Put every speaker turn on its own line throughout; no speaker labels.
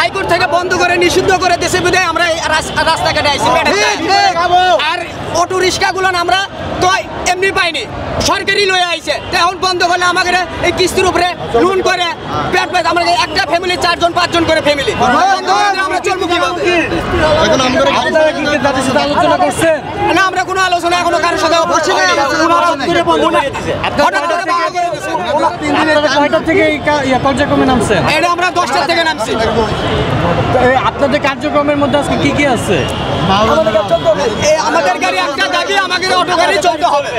High court থেকে বন্ধ করে নিষিদ্ধ করে দেশে বিদায় আমরা রাস্তাঘাটে আইছি আর অটো রিক্সাগুলো আমরা তো এমনি পাইনি সরকারি লয়ে আইছে এখন বন্ধ করলে আমাদের এই কিস্তির উপরে লোন করে পেট পেট আমরা একটা ফ্যামিলি 4 জন 5 জন করে ফ্যামিলি আমরা চলবো কিভাবে এখন আপনারা কি তাদের সাথে আলোচনা করছেন না আমরা কোনো আলোচনা এখনো কারোর সাথে করছি না করে বন্ধ করে দিয়েছে আপনারা কয়টা থেকে এই কার্যক্রমে নামছেন এটা আমরা 10টা থেকে নামছি আপনাদের কার্যক্রমের মধ্যে আজকে কি কি আছে আমাদের গাড়ি একটা দাবি আমাদের অটো গাড়ি চলতে হবে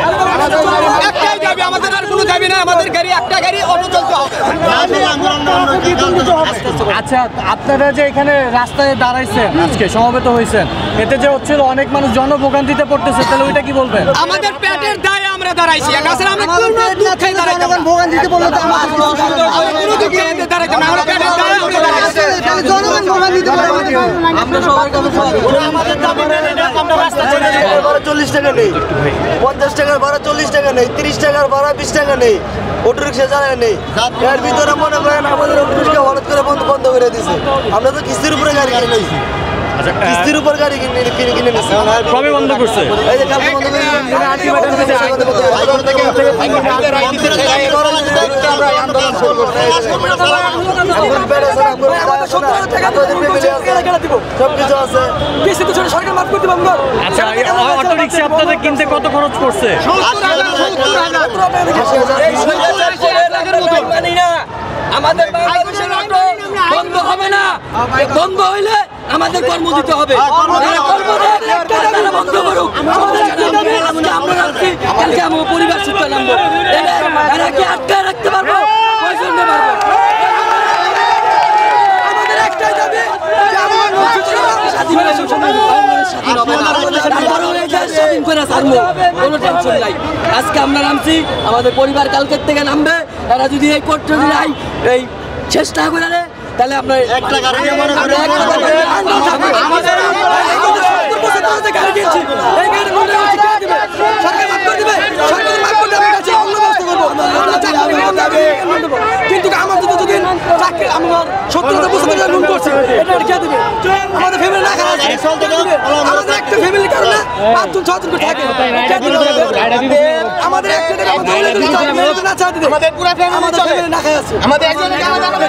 একটাই দাবি আমাদের আর কোনো দাবি না আমাদের গাড়ি একটা গাড়ি অটো চলতে হবে
আচ্ছা আপনারা যে এখানে রাস্তায় দাঁড়াইছেন আজকে সমবেত হয়েছেন এতে যে হচ্ছিল অনেক মানুষ জনভোগান্তিতে পড়তেছে তাহলে ওইটা কি বলবেন
আমাদের পেটের দায়ে আমরা দাঁড়াইছি আসলে আমরা কোনো দুঃখে দাঁড়াইছি না ভোগান্তিতে পড়লে তো আমরা কোনো দুঃখে দাঁড়াইছি না আমরা পেটের দায়ে আমরা দাঁড়াইছি জনগণ ভোগান্তিতে পড়ে আমরা সবার কাছে আমাদের দাবি মেনে আমরা রাস্তা ছেড়ে দেব
40 টাকা নেই 50 টাকার ভাড়া 40 টাকা নেই 30 টাকার ভাড়া 20 টাকা নেই অটো রিক্সা চালায় নেই এর ভিতরে মনে করেন আমাদের অটো রিক্সা হঠাৎ করে বন্ধ করে দিয়েছে আমরা তো কিস্তির উপরে গাড়ি কিনে নিয়েছি কিস্তির উপর গাড়ি কিনে নিয়েছি
কবে বন্ধ করছে
এই যে কালকে বন্ধ করে আন্দোলন শুরু করছে সবকিছু আছে সরকার মাফ করতে পারবো।
আচ্ছা অটো রিক্সা আপনাদের কিনতে কত খরচ করছে
আমাদের বন্ধ হবে না বন্ধ হইলে আমাদের কর্ম দিতে হবে বন্ধ করুক আমার পরিবার সূত্রে নামবো এরা কি আটকায় রাখতে পারবো আমাদের একটাই দাবি আজকে আমরা নামছি আমাদের পরিবার কালকের থেকে নামবে এরা যদি এই কোর্ট যদি এই চেষ্টা করে তাহলে আমরা একটা গাড়ি কিন্তু আমাদের যদি আমার 70% লোন করছে এটা কে দেবে আমাদের ফ্যামিলি না খায় আমাদের একটা ফ্যামিলির কারণে 5 জন 6 জন করে থাকে আমাদের একটা না চাই দিতে আমাদের পুরো ফ্যামিলি না খায় আছে আমাদের একজন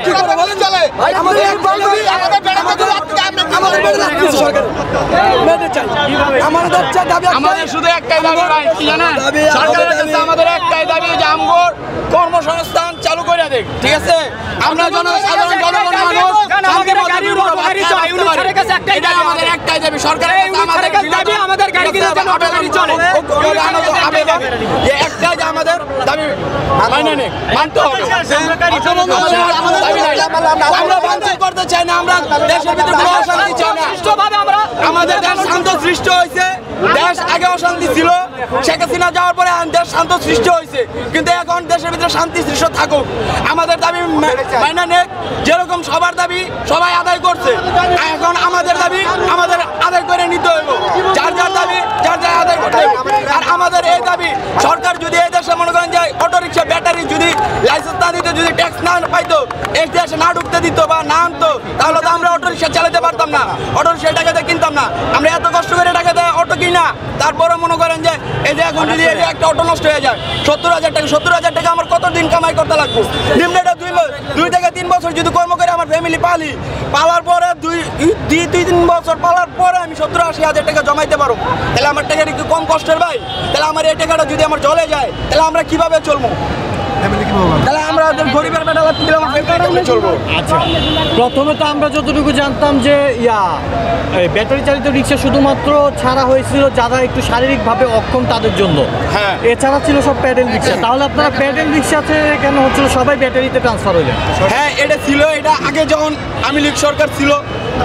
কি করে বলেন চলে আমাদের এক বান্ধবী আমাদের আমাদের বেড়ে যাচ্ছে সরকার মেনে চাই আমাদের দাবি আমাদের শুধু একটাই দাবি ভাই কি জানেন সরকারের কাছে আমাদের একটাই দাবি যে আমগর কর্মসংস্থান চালু করে দেখ ঠিক আছে আমরা জনসাধারণ জনগণ মানুষ এটা আমাদের একটাই দাবি সরকারের আমাদের দাবি আমাদের গাড়ি কিনে অটো গাড়ি চলে একটাই যে আমাদের দাবি মানতে হবে আমরা বাঞ্ছাই করতে চাই না আমরা দেশের ভিতরে কোনো অশান্তি চাই না আমাদের দেশ শান্ত সৃষ্টি হয়েছে দেশ আগে অশান্তি ছিল শেখ হাসিনা যাওয়ার পরে দেশ শান্ত সৃষ্টি হয়েছে কিন্তু এখন দেশের ভিতরে শান্তি সৃষ্টি থাকুক আমাদের দাবি মাইনা নেক যেরকম সবার দাবি সবাই আদায় করছে এখন আমাদের দাবি আমাদের আদায় করে নিতে হইব যার যার দাবি যার যার আদায় করতে আর আমাদের এই দাবি সরকার যদি এই দেশে মনে করেন যে অটো যদি ট্যাক্স না পাইতো, এই দেশে না ঢুকতে দিত বা না আনতো, তাহলে তো আমরা অটো রিক্সা চালাতে পারতাম না, অটো রিক্সা টাকাতে কিনতাম না। আমরা এত কষ্ট করে টাকাতে অটো কিনা, তারপরে মনে করেন যে এই যে এখন যদি এই যে একটা অটো নষ্ট হয়ে যায় 70,000 টাকা আমার কত দিন কামাই করতে লাগবে? নিম্ন এটা 2 থেকে 3 বছর যদি কর্ম করে আমার ফ্যামিলি পালার পরে 2-3 বছর পালার পরে আমি 70-80 হাজার টাকা জমাইতে পারবো, তাহলে আমার টাকাটা একটু কম কষ্টের ভাই। তাহলে আমার এই টাকাটা যদি আমার জলে যায়, তাহলে আমরা কিভাবে চলবো? তাহলে আমরা গরিবের বেটা আমার ফ্যামিলি চলবো।
আচ্ছা, প্রথমে তো আমরা যতটুকু জানতাম যে ব্যাটারি চালিত রিক্সা শুধুমাত্র ছাড়া হয়েছিল যারা একটু শারীরিকভাবে অক্ষম তাদের জন্য,
হ্যাঁ।
এছাড়া ছিল সব প্যাডেল রিক্সা। তাহলে আপনারা প্যাডেল রিক্সাতে কেন হচ্ছিল সবাই ব্যাটারিতে ট্রান্সফার হইলেন?
হ্যাঁ, এটা ছিল, এটা আগে যখন আওয়ামী লীগ সরকার ছিল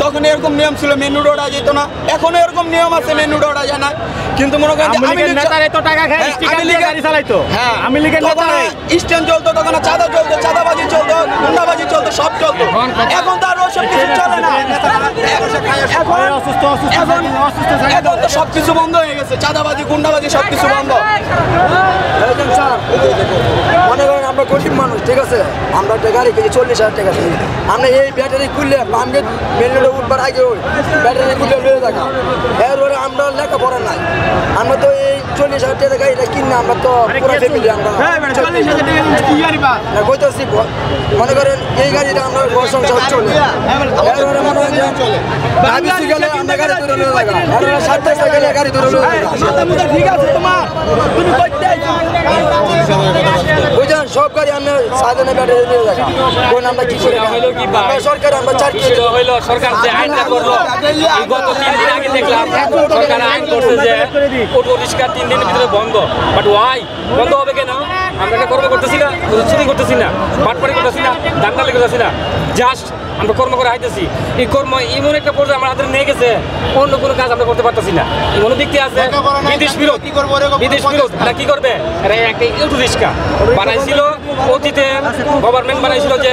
তখন এরকম নিয়ম ছিল, মেনু রোডা যেত না। এখন এরকম নিয়ম আছে, মেনু রোডা যায় না। কিন্তু মনে করেন যে
আওয়ামী লীগের নেতারা এত টাকা খায়, স্টিকার দিয়ে গাড়ি চালাইতো।
হ্যাঁ,
আওয়ামী লীগের নেতারা
স্ট্যান্ড চলতো, তখন চাঁদা চলতো, চাঁদাবাজি চলতো, গুন্ডাবাজি চলতো, সব চলতো। এখন তো আর ওসব কিছু চলে না। এখন তো সব কিছু বন্ধ হয়ে গেছে, চাঁদাবাজি, গুন্ডাবাজি সব কিছু বন্ধ।
মনে করেন আমরা গরিব মানুষ, ঠিক আছে, আমরা একটা গাড়ি কিনে 40,000 টাকা দিই। আমরা এই ব্যাটারি খুললে আমাকে মেন রোডে উঠবার আগে ওই ব্যাটারি খুললে লয়ে থাকা, এরপরে আমরা লেখাপড়া নাই, আমরা তো এই 40,000 টাকা গাড়িটা কিনে আমরা তো পুরো ফ্যামিলি আমরা কইতেছি। মনে করেন এই গাড়িটা আমরা ঘর সংসার চলে, এরপরে মনে করেন ভাবিছি গেলে আমরা গাড়ি ধরে লয়ে থাকা, এরপরে 60 টাকা গেলে গাড়ি ধরে লয়ে থাকা।
ঠিক আছে তোমার, তুমি করতে
বুঝলেন, সব গাড়ি আমরা সাধারণ ব্যাটারি নিয়ে থাকা, কোন আমরা কি করে সরকার আমরা 4
হইলো সরকার যে আইনটা করলো, এই গত 3 দিন আগে দেখলাম সরকার আইন করছে যে অটো রিক্সা 3 দিনের ভিতরে বন্ধ। বাট ওয়াই বন্ধ হবে কেন? আমরা কর্ম করতেছি না, চুরি করতেছি না, বাটপাড়ি করতেছি না, দাঙ্গালি করতেছি না, জাস্ট আমরা কর্ম করে আইতেছি। এই কর্ম এমন একটা পর্যায়ে আমার হাতে নিয়ে গেছে, অন্য কোনো কাজ আমরা করতে পারতেছি না। এমন ব্যক্তি আছে বিদেশ বিরোধ, এটা কি করবে? এরা একটা অটো রিক্সা বানাইছিল, অতীতে গভর্নমেন্ট বানাইছিল যে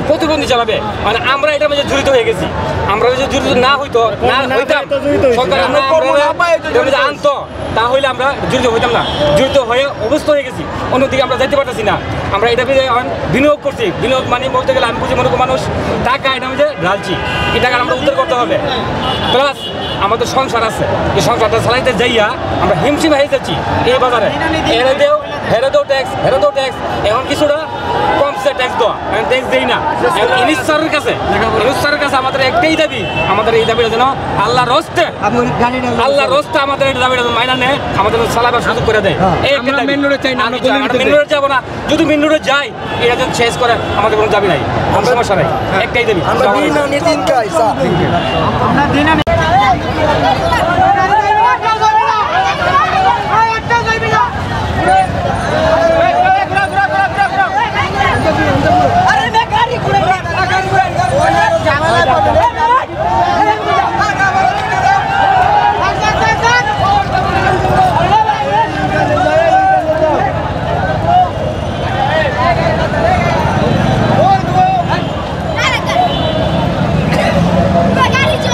প্রতিবন্ধী চালাবে, মানে আমরা এটার মধ্যে জড়িত হয়ে গেছি। আমরা যদি জড়িত না হইতাম, সরকার আমরা আনতো, তাহলে আমরা জড়িত হইতাম না। জড়িত হয়ে অবস্থা হয়ে গেছি, অন্যদিকে আমরা যাইতে পারতেছি না। আমরা এটা বিনিয়োগ করছি, বিনিয়োগ মানে বলতে গেলে আমি বুঝি মনে করি মানুষ টাকা এটা মধ্যে ঢালছি, এই টাকা আমরা উদ্ধার করতে হবে। প্লাস আমাদের সংসার আছে, এই সংসারটা চালাইতে যাইয়া আমরা হিমশিম হয়ে যাচ্ছি এই বাজারে। হেরে দেও ট্যাক্স, এখন কিছুটা কমছে ট্যাক্স দেওয়া, ট্যাক্স দেই না। ইনিশ স্যারের কাছে আমাদের একটাই দাবি, আমাদের এই দাবিটা যেন আল্লাহর রস্তে আমাদের এই দাবিটা মাইনা নেয়, আমাদের চালাবার সুযোগ করে দেয়। মেন রোডে চাই না, মেন রোডে যাবো না, যদি মেন রোডে যাই এটা যেন শেষ করে, আমাদের কোনো দাবি নাই, কোনো সমস্যা নাই, একটাই দাবি।
Garis,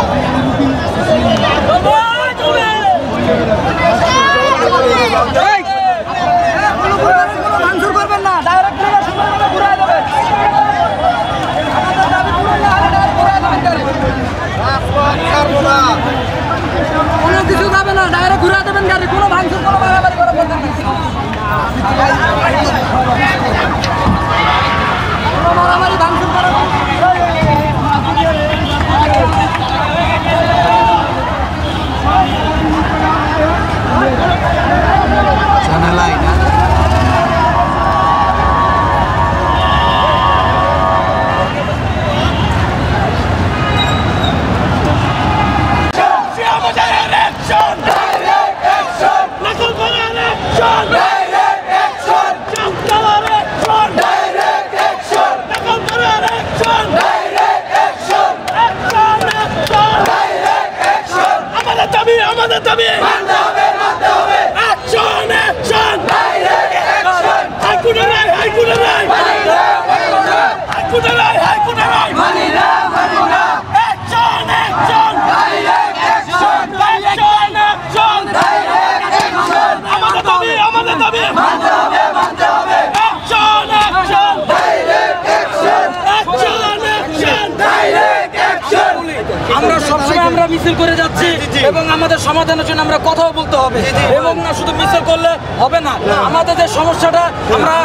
করে যাচ্ছি এবং আমাদের সমাধানের জন্য আমরা কথাও বলতে হবে এবং না শুধু মিছিল করলে হবে না, আমাদের যে সমস্যাটা আমরা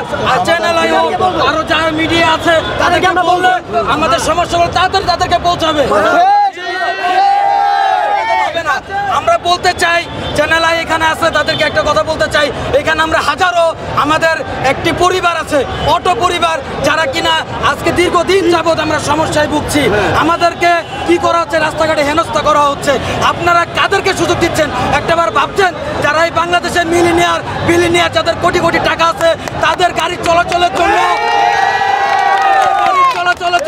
চ্যানেল আরো যারা মিডিয়া আছে তাদেরকে আমরা বললে আমাদের সমস্যাগুলো তাড়াতাড়ি তাদেরকে পৌঁছাবে। আমরা বলতে চাই চ্যানেল আই এখানে আছে, তাদেরকে একটা কথা বলতে চাই, এখানে আমরা হাজারো আমাদের একটি পরিবার আছে, অটো পরিবার, যারা কিনা আজকে দীর্ঘদিন যাবৎ আমরা সমস্যায় ভুগছি। আমাদেরকে কি করা হচ্ছে, রাস্তাঘাটে হেনস্থা করা হচ্ছে। আপনারা কাদেরকে সুযোগ দিচ্ছেন একটাবার ভাবছেন? যারা এই বাংলাদেশের বিলিনিয়ার যাদের কোটি কোটি টাকা আছে তাদের গাড়ি চলাচলের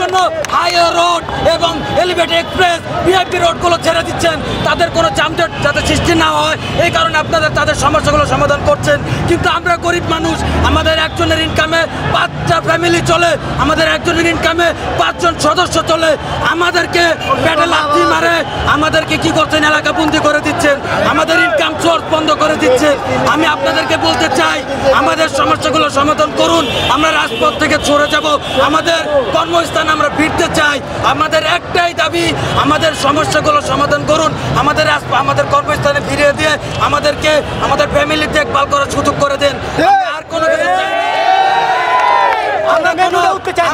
জন্য হাইওয়ে রোড এবং এলিভেটেড এক্সপ্রেস ভিআইপি রোডগুলো ছেড়ে দিচ্ছেন, তাদের কোনো যানজট যাতে সৃষ্টি না হয় এই কারণে আপনারা তাদের সমস্যাগুলো সমাধান করছেন। কিন্তু আমরা গরিব মানুষ, আমাদের একজনের ইনকামে 5টা ফ্যামিলি চলে, আমাদের একজনের ইনকামে 5 জন সদস্য চলে, আমাদেরকে পেটে লাথি মারে, আমাদেরকে কি করছেন, এলাকাবন্দি করে দিচ্ছেন, আমাদের ইনকাম সোর্স বন্ধ করে দিচ্ছেন। আমি আপনাদেরকে বলতে চাই আমাদের সমস্যাগুলো সমাধান করুন, আমরা রাজপথ থেকে সরে যাব, আমাদের কর্মস্থান আমরা ফিরতে চাই। আমাদের একটাই দাবি, আমাদের সমস্যাগুলো সমাধান করুন, আমাদের কর্মস্থানে ফিরিয়ে দিয়ে আমাদেরকে আমাদের ফ্যামিলি দেখভাল করার সুযোগ করে দেন। আর কোনো কিছু চাই না।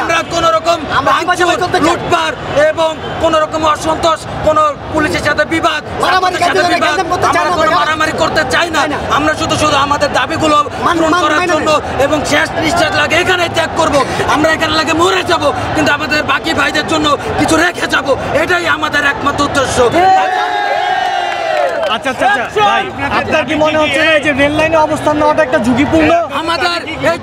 আমরা কোন রকম লুটপাট এবং কোন রকম অসন্তোষ, কোন পুলিশের সাথে বিবাদ, মারামারি করতে চাই না। আমরা শুধু আমাদের দাবিগুলো পূরণ করার জন্য এবং শেষ নিঃশ্বাস লাগে এখানে ত্যাগ করব, আমরা এখানে লাগে মরে যাব, কিন্তু আমাদের বাকি ভাইদের জন্য কিছু রেখে যাব, এটাই আমাদের একমাত্র উদ্দেশ্য।
আচ্ছা ভাই, আপনার কি মনে হচ্ছে না যে রেল লাইনে অবস্থান নেওয়াটা একটা ঝুঁকিপূর্ণ?
আমাদের এই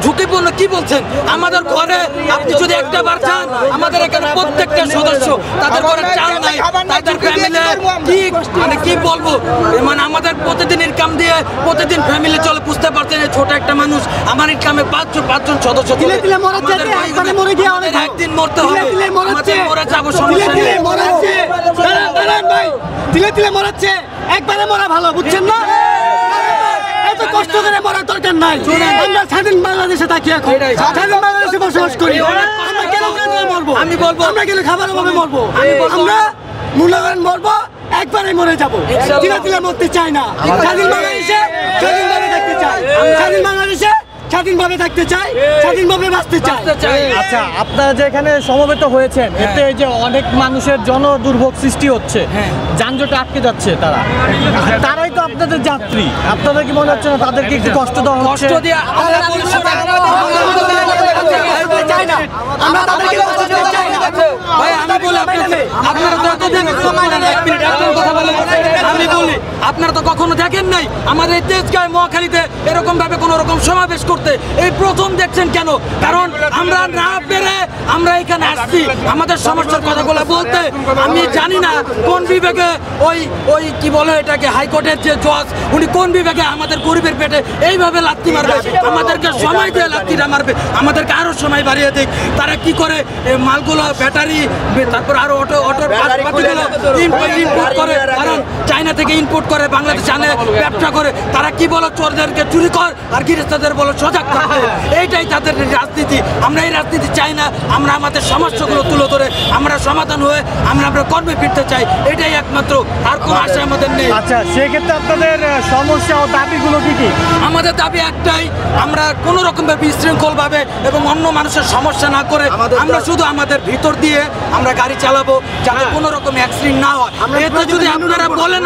ঝুঁকিপূর্ণ কি বলছেন? আমাদের ঘরে আপনি যদি একটা বার চান, আমাদের এখানে প্রত্যেকটা সদস্য তাদের ঘরে চাল নাই, তাদের ফ্যামিলি কি বলবো, মানে আমাদের প্রতিদিন ইনকাম দিয়ে প্রতিদিন ফ্যামিলি চলে, বুঝতে পারছেন এই ছোট একটা মানুষ, আমার ইনকামে 5 জন সদস্য, একদিন মরতে হবে, আমাদের মরে যাবো, সমস্যা নেই।
তিলে তিলে মরাচ্ছে, একবারে মরা ভালো, বুঝছেন না? এত কষ্ট করে মরার দরকার নাই। আমরা স্বাধীন বাংলাদেশে থাকি, এখন স্বাধীন বাংলাদেশে বসবাস করি। আমরা কেন মরবো? আমি বলবো আমরা কেন খাবার অভাবে মরবো? আমরা মূল্যবান মরবো, একবারে মরে যাবো, তিলে তিলে মরতে চাই না। স্বাধীন বাংলাদেশে স্বাধীনভাবে থাকতে চাই, স্বাধীন বাংলাদেশে স্বাধীনভাবে থাকতে চাই, স্বাধীনভাবে বাঁচতে চাই।
আচ্ছা, আপনারা যে এখানে সমবেত হয়েছেন, এতে যে অনেক মানুষের জনদুর্ভোগ সৃষ্টি হচ্ছে, যানজটে আটকে যাচ্ছে, তারাই তো আপনাদের যাত্রী। আপনাদের কি মনে হচ্ছে না তাদেরকে একটু কষ্ট দেওয়া হচ্ছে?
কষ্ট দিয়ে ভাই আমি বলি আপনারা তো এতদিন আমি বলি আপনারা তো কখনো দেখেন নাই আমাদের তেজগাঁও মহাখালীতে এরকম ভাবে কোন রকম সমাবেশ করতে, এই প্রথম দেখছেন কেন? কারণ আমরা না পেরে আমরা এখানে আসছি আমাদের সমস্যার কথাগুলো বলতে। আমি জানি না কোন বিভাগে ওই কি বলে এটাকে, হাইকোর্টের যে জজ, উনি কোন বিভাগে আমাদের গরিবের পেটে এইভাবে লাথি মারবে, আমাদেরকে সময় দিয়ে লাথিটা মারবে, আমাদেরকে আরো সময় বাড়িয়ে দেয়। তারা কি করে মালগুলো, ব্যাটারি, তারপর আরো অটোর ইনপুট করে, কারণ চায়না থেকে ইনপুট করে বাংলাদেশে আনে, ব্যবসা করে। তারা কি বলো, চোরদেরকে চুরি কর আর গৃহস্থদের বলো সজাগ থাকতে। এইটাই তাদের রাজনীতি। আমরা এই রাজনীতি চাই না, আমরা আমাদের সমস্যাগুলো তুলে ধরে আমরা সমাধান হয়ে আমরা কর্মে ফিরতে চাই, এটাই একমাত্র, আর কোনো আশা আমাদের নেই।
আচ্ছা, সেক্ষেত্রে আপনাদের সমস্যা ও দাবিগুলো কি কি?
আমাদের দাবি একটাই, আমরা কোনো রকম ভাবে বিশৃঙ্খল ভাবে এবং অন্য মানুষের সমস্যা না করে আমরা শুধু আমাদের ভিতর দিয়ে আমরা গাড়ি চালাবো, যাতে কোনো রকম অ্যাক্সিডেন্ট না হয়। এতে যদি আপনারা বলেন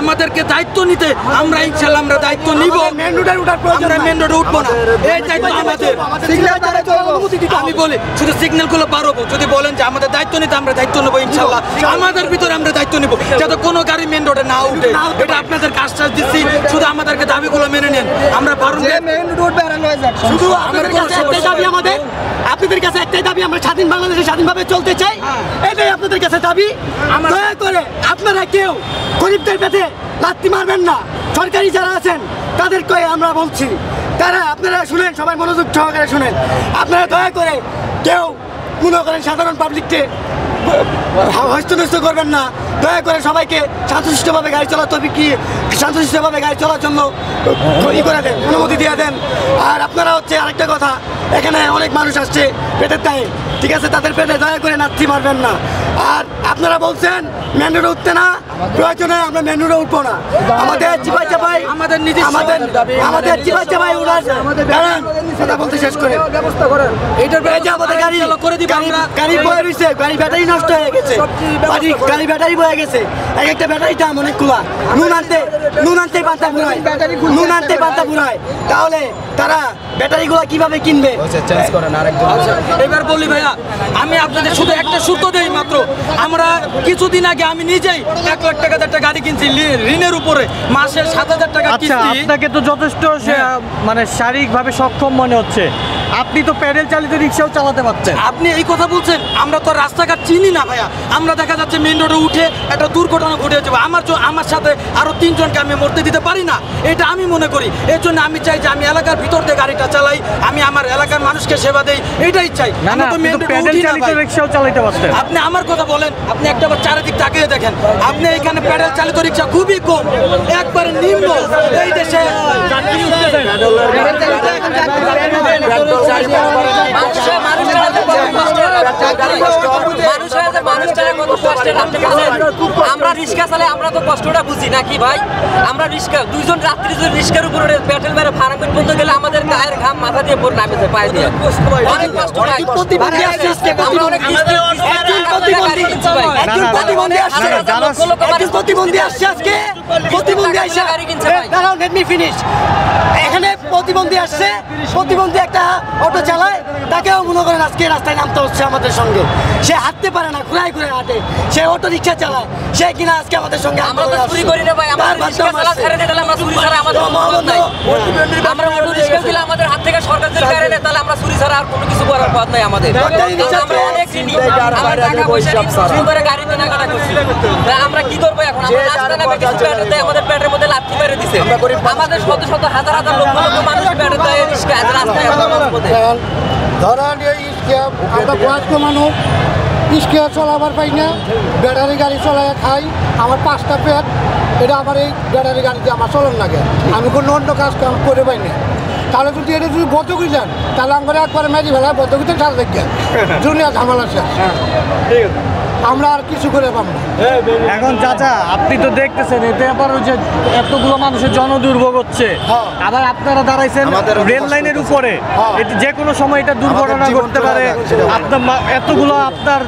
আমাদেরকে দায়িত্ব নিতে, আমরা ইনশাল্লাহ আমরা দায়িত্ব নিব। আমরা মেন রোডে উঠবো না, এই দায়িত্ব আমাদের। আমি বলি শুধু সিগন্যালগুলো পারবো, যদি বলেন যে আমাদের দায়িত্ব নিতে, আমরা দায়িত্ব নেবো ইনশাল্লাহ। আমাদের ভিতরে আমরা দায়িত্ব নিব যাতে কোনো গাড়ি মেন রোডে না উঠে, এটা আপনাদের কাজটাজ দিচ্ছি। শুধু আমাদেরকে দাবিগুলো মেনে নেন, আমরা পারবো।
শুধু আমাদের কাছে একটাই দাবি, আপনাদের কাছে একটাই দাবি, আমরা স্বাধীন বাংলাদেশে স্বাধীনভাবে চলতে চাই, এটাই আপনাদের কাছে দাবি। দয়া করে আপনারা কেউ গরিবদের পেটে লাথি মারবেন না। সরকারি যারা আছেন তাদেরকে আমরা বলছি, আপনারা শুনেন, সবাই মনোযোগ সহকারে শুনেন। আপনারা দয়া করে কেউ মনে করেন সাধারণ পাবলিককে হস্তনস্ত করবেন না। দয়া করে সবাইকে শান্তশিষ্টভাবে গাড়ি চলার শান্তশিষ্টভাবে গাড়ি চলার জন্য করে দেন, অনুমতি দিয়ে দেন। আর আপনারা আরেকটা কথা, এখানে অনেক মানুষ আসছে পেটের দায়ে, ঠিক আছে, তাদের পেটে দয়া করে লাথি মারবেন না। আর আপনারা বলছেন মেন রোডে উঠতে না, প্রয়োজনে আমরা মেন রোডে উঠবো না। আমাদের চিপাই চাপাই
আমাদের নিজস্ব দাবি,
আমাদের চিপাই চাপাই উড়ার দাঁড়ান, কথা বলতে শেষ করে
এইটার
এই যে আমাদের গাড়ি
করে দিব আমরা।
গাড়ি বয়ে রয়েছে, গাড়ি ব্যাটারি নষ্ট হয়ে গেছে, গাড়ি ব্যাটারি বয়ে গেছে, এক একটা ব্যাটারি দাম অনেকগুলা। নুন আনতে পান্তা ঘুরায়, নুন আনতে পান্তা ঘুরায়, তাহলে তারা ব্যাটারিগুলো কিভাবে কিনবে?
আচ্ছা, এবার বলি ভাইয়া, আমি আপনাদের শুধু একটা সূত্র দেই মাত্র। আমরা কিছুদিন আগে আমি নিজেই 1 লাখ টাকা একটা গাড়ি কিনছি ঋণের উপরে, মাসে 7,000 টাকা
আচ্ছা,
কিস্তি।
আপনাকে তো যথেষ্ট মানে শারীরিকভাবে সক্ষম মনে হচ্ছে, আপনি তো প্যাডেল চালিত রিক্সাও চালাতে পারতেন।
আপনি এই কথা বলছেন, আমরা তো রাস্তাঘাট চিনি না ভাইয়া। আমরা দেখা যাচ্ছে মেইন রোডে উঠে একটা দুর্ঘটনা ঘটে যাচ্ছে, আমার সাথে আরো 3 জনকে আমি মরতে দিতে পারি না, এটা আমি মনে করি। এর জন্য আমি চাই যে আমি এলাকার ভিতর দিয়ে গাড়িটা চালাই, আমি আমার এলাকার মানুষকে সেবা দেই, এটাই চাই।
না
আমি
না,
তো
আপনি
মেইন
তো
রোডে
প্যাডেল
উঠি না
চালিত
ভাই।
রিক্সাও চালাতে পারতেন।
আপনি আমার কথা বলেন, আপনি একটাবার চারিদিক তাকিয়ে দেখেন, আপনি এখানে প্যাডেল চালিত রিক্সা খুবই কম, একবারে নিম্ন এই দেশে।
আমরা রিক্সা চালাই, আমরা তো কষ্টটা বুঝি নাকি ভাই? আমরা রিক্সা 2 জন রাত্রি যদি রিক্সার উপরে পেট্রোল মেরে ফার্মেট বন্ধ গেলে আমাদের গায়ের ঘাম মাথা দিয়ে পড়ে নামে যায়, পায়ে দিয়ে অনেক কষ্ট ভাই।
প্রতিবন্ধী আসছে আজকে,
আমরা অনেক গাড়ি কিনছি ভাই।
একজন প্রতিবন্ধী আসছে, একজন প্রতিবন্ধী আসছে আজকে, প্রতিবন্ধী আসছে,
গাড়ি কিনছে ভাই।
দাঁড়াও, let me finish। এখানে প্রতিবন্ধী আসছে, প্রতিবন্ধী একটা অটো চালায়, তাকেও মনে করেন আজকে রাস্তায় নামতে হচ্ছে আমাদের সঙ্গে। সে হাঁটতে পারে না, ঘুরায় ঘুরায় হাঁটে, সে অটো রিক্সা চালায়, সে কিনা আজকে আমাদের সঙ্গে
আমরা তো চুরি করি না ভাই, আমাদের রিক্সা চালা ছেড়ে দিলে আমরা চুরি ছাড়া আমাদের পথ নাই। আমরা অটো রিক্সা দিলে আমাদের হাত থেকে সরকার যদি কেড়ে নেয়, তাহলে আমরা চুরি ছাড়া আর কোনো কিছু করার পথ নাই আমাদের। কারণ আমরা অনেক ঋণী, আমরা টাকা পয়সা ঋণ করে গাড়ি কেনাকাটা করছি। তা আমরা কি করবো এখন? আমরা রাস্তা নামে কিছু ব্যাটার দেয়, আমাদের পেটের মধ্যে লাথি মেরে দিছে। আমাদের শত শত হাজার হাজার লক্ষ লক্ষ মানুষ ব্যাটার দেয় রিক্সা রাস্তায় আমাদের মধ্যে।
ধরেন এই স্ক্যাম, আমরা বয়স্ক মানুষ, স্ক্যাম চলাবার পাই না, ব্যাটারি গাড়ি চলাই খাই, আমার 5টা পেট, এটা আমার এই ব্যাটারি গাড়িতে আমার চলন লাগে, আমি কোনো অন্য কাজ কাম করে পাই না। তাহলে যদি এটা যদি বদ্ধ করে যান, তাহলে আমরা একবারে মেজি ফেলায় বদ্ধ করতে ছাড়া দেখবেন দুনিয়া ঝামেলা শেষ, আমরা আর কিছু করে পাবো না।
এখন চাচা, আপনি তো দেখতেছেন এতে আবার ওই যে এতগুলো মানুষের জনদুর্ভোগ হচ্ছে, আবার আপনারা দাঁড়াইছেন রেল লাইনের উপরে, যে কোনো সময় এটা দুর্ঘটনা ঘটতে পারে। আপনার এতগুলো আপনার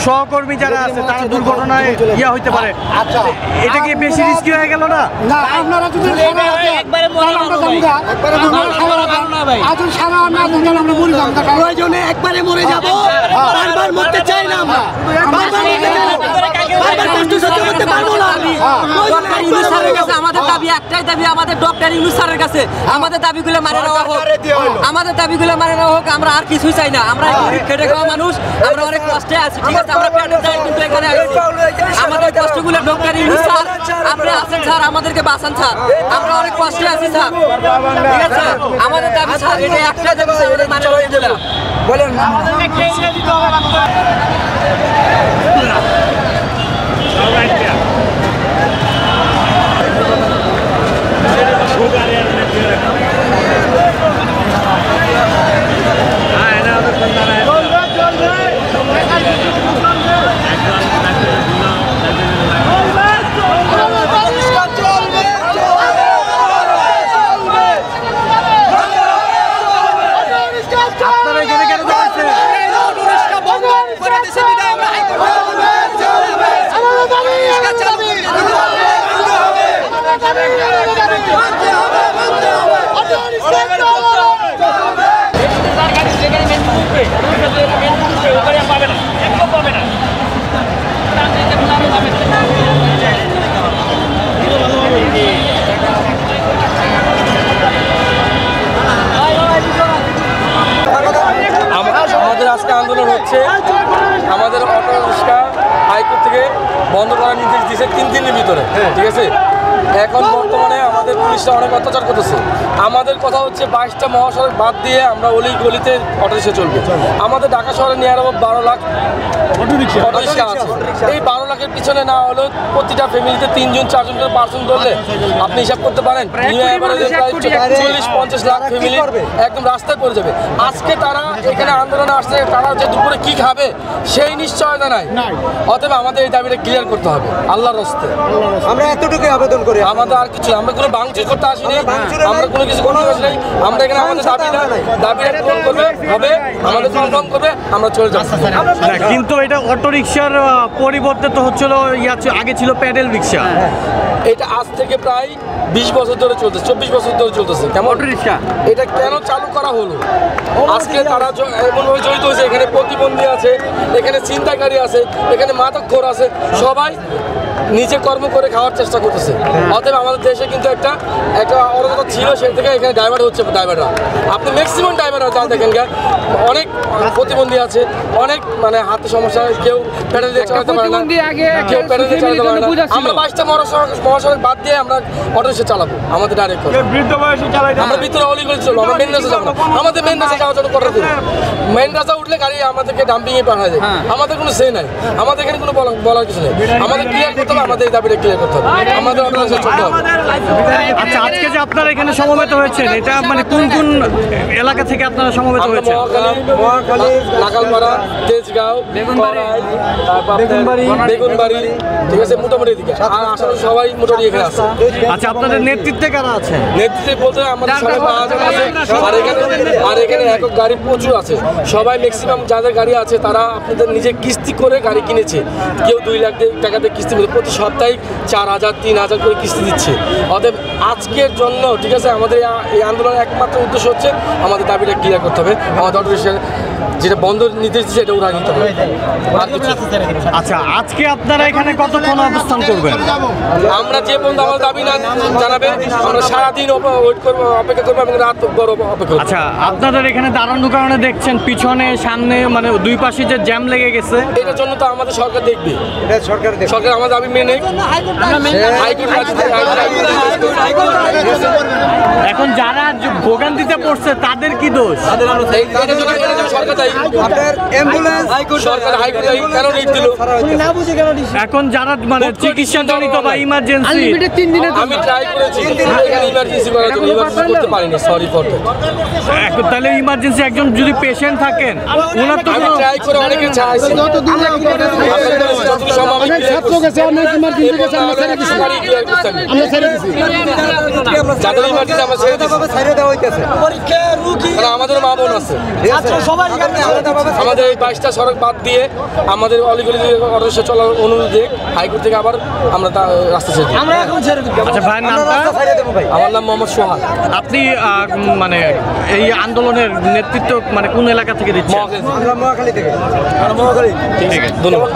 সহকর্মী যারা আছে তারা দুর্ঘটনায় ইয়া হইতে পারে,
আচ্ছা,
এটা কি বেশি রিস্কি হয়ে গেল না?
না, আপনারা যদি
প্রয়োজনে একবারে মরে যাবো, বারবার মরতে চাই না আমরা, বারবার মরতে চাই না, বারবার কষ্ট সহ্য করতে পারবো না।
ডক্টর ইউনূস স্যারের কাছে আমাদের দাবি একটাই দাবি, আমাদের ডক্টর ইউনূস স্যারের কাছে আমাদের দাবিগুলো মানে নেওয়া হোক, আমাদের দাবিগুলো মানে নেওয়া হোক। আমরা আর কিছুই চাই না, আমরা খেটে খাওয়া মানুষ, আমরা অনেক কষ্টে আছি, ঠিক আছে, আমরা পেটে যাই কিন্তু এখানে আছি। আমাদের কষ্টগুলো ডক্টর ইউনূস স্যার আপনি আছেন স্যার, আমাদেরকে বাঁচান স্যার, আমরা অনেক কষ্টে আছি স্যার, ঠিক আছে। আমাদের দাবি স্যার এটা একটাই দাবি স্যার, এটা মানে বলেন।
আপনারা এখানে কেন দাঁড়াচ্ছেন?
আমাদের আজকে আন্দোলন হচ্ছে, আমাদের অটো রিক্সা হাইকোর্ট থেকে বন্ধ করার নির্দেশ দিয়েছে 3 দিনের ভিতরে, ঠিক আছে। এখন বর্তমানে আমাদের পুলিশরা অনেক অত্যাচার করতেছে। আমাদের কথা হচ্ছে 22টা মহাসড়ক বাদ দিয়ে আমরা অলি গলিতে অটোরিক্সা চলবে। আমাদের ঢাকা শহরে নিয়ে আরো 12 লাখ অটোরিক্সা আছে। এই 12 লাখের পিছনে না হলেও প্রতিটা ফ্যামিলিতে 3 জন 4 জন করে পার্সন ধরলে আপনি হিসাব করতে পারেন 40-50 লাখ ফ্যামিলি একদম রাস্তায় পড়ে যাবে। আজকে তারা এখানে আন্দোলনে আসছে, তারা যে দুপুরে কি খাবে সেই নিশ্চয়তা নাই। অতএব আমাদের এই দাবিটা ক্লিয়ার করতে হবে আল্লাহর রাস্তে।
আমরা এতটুকু আবেদন করি,
আমাদের আর কিছু, আমরা কোনো ভাঙচুর করতে আসিনি, আমরা কোনো কিছু করতে আসিনি। আমরা এখানে আমাদের দাবিটা পূরণ করবে হবে, আমাদের কনফার্ম করবে, আমরা চলে যাবো।
কিন্তু এটা অটোরিকশার পরিবর্তে তো হচ্ছিল আগে ছিল প্যাডেল রিক্সা।
এটা আজ থেকে প্রায় 20 বছর ধরে চলতেছে, 24 বছর ধরে চলতেছে। কেমন অটোরিকশা এটা কেন চালু করা হলো? আজকে তারা এমনভাবে জড়িত হয়েছে, এখানে প্রতিবন্ধী আছে, এখানে ছিনতাইকারী আছে, এখানে মাদকখোর আছে, সবাই নিজে কর্ম করে খাওয়ার চেষ্টা করতেছে। অতএব আমাদের দেশে কিন্তু একটা অরাজকতা ছিল, সেই থেকে এখানে ডাইভার্ট হচ্ছে। ড্রাইভাররা আপনি ম্যাক্সিমাম ড্রাইভাররা যা দেখেন অনেক প্রতিবন্ধী আছে, অনেক মানে হাতে সমস্যা, কেউ প্যাডেল দিয়ে চালাতে পারে না, কেউ প্যাডেল দিয়ে চালাতে পারে না। আমরা 22টা মহাসড়ক বাদ দিয়ে আমরা অটোরিক্সা চালাবো, আমাদের ডাইরেক্ট আমরা ভিতরে অলিগলি চলবো, আমরা মেন রাস্তা যাবো না। আমাদের মেন রাস্তা যাওয়ার জন্য করার করবো, মেন রাস্তা উঠলে গাড়ি আমাদেরকে ডাম্পিংয়ে পাঠায় যায়। আমাদের কোনো সে নাই, আমাদের এখানে কোনো বলার কিছু নেই। আমাদের ক্লিয়ার করতে হবে, আমাদের এই দাবিটা ক্লিয়ার করতে হবে, আমাদের অটোরিক্সা চলতে হবে।
আচ্ছা, আজকে যে আপনারা এখানে সমবেত হয়েছেন, এটা মানে কোন কোন এলাকা থেকে আপনারা সমবেত হয়েছেন?
মহাখালী, লাগালপাড়া, তেজগাঁও, বেগুনবাড়ি, ঠিক আছে, মোটামুটি দিকে। আর আসলে সবাই মোটামুটি এখানে আছে।
আচ্ছা, আপনাদের নেতৃত্বে কারা আছে?
নেতৃত্বে বলতে আমাদের সবাই 5 জন আছে, আর এখানে একক গাড়ি প্রচুর আছে। সবাই ম্যাক্সিমাম যাদের গাড়ি আছে তারা আপনাদের নিজে কিস্তি করে গাড়ি কিনেছে। কেউ 2 লাখ টাকাতে কিস্তি করে প্রতি সপ্তাহে 4000-3000 করে কিস্তি দিচ্ছে। অতএব আজকের জন্য ঠিক আছে, আমাদের এই আন্দোলনের একমাত্র উদ্দেশ্য হচ্ছে আমাদের দাবিটা ক্লিয়ার করতে হবে। আমাদের অটোরিক্সা যেটা বন্ধ নির্দেশ দিচ্ছে এটা উড়া নিতে হবে।
আচ্ছা, আজকে আপনারা এখানে কতক্ষণ অবস্থান করবেন?
আমরা যে পর্যন্ত আমার দাবি না জানাবে আমরা সারাদিন ওয়েট করবো, অপেক্ষা করবো এবং রাত বড় অপেক্ষা করবো।
আচ্ছা, আপনাদের এখানে দাঁড়ানোর কারণে দেখছেন পিছনে সামনে মানে দুই পাশে যে জ্যাম লেগে গেছে,
এটার জন্য তো আমাদের সরকার দেখবে, সরকার আমাদের দাবি মেনে
এখন যারা ভোগান্তিতে পড়ছে তাদের কি দোষ? এখন যারা মানে চিকিৎসা জনিত বা ইমার্জেন্সি,
আমি ট্রাই করেছি এখানে ইমার্জেন্সি করার জন্য, ইমার্জেন্সি করতে পারিনি, সরি ফর দ্যাট।
এখন তাহলে ইমার্জেন্সি একজন যদি পেশেন্ট থাকেন, ওনার তো
আমি ট্রাই করে অনেকে চাইছি, আমাদের মা বোন আছে, আমাদের এই 22টা সড়ক বাদ দিয়ে আমাদের অলিগলি অটোরিক্সা চলার অনুরোধে হাইকোর্ট থেকে আবার আমরা রাস্তা ছেড়ে দিই।
আচ্ছা, ভাইয়ের নামটা?
আমার নাম মোহাম্মদ সোহাগ।
আপনি মানে এই আন্দোলনের নেতৃত্ব মানে কোন এলাকা থেকে দিচ্ছেন?
মহাখালী থেকে।
ঠিক আছে, ধন্যবাদ।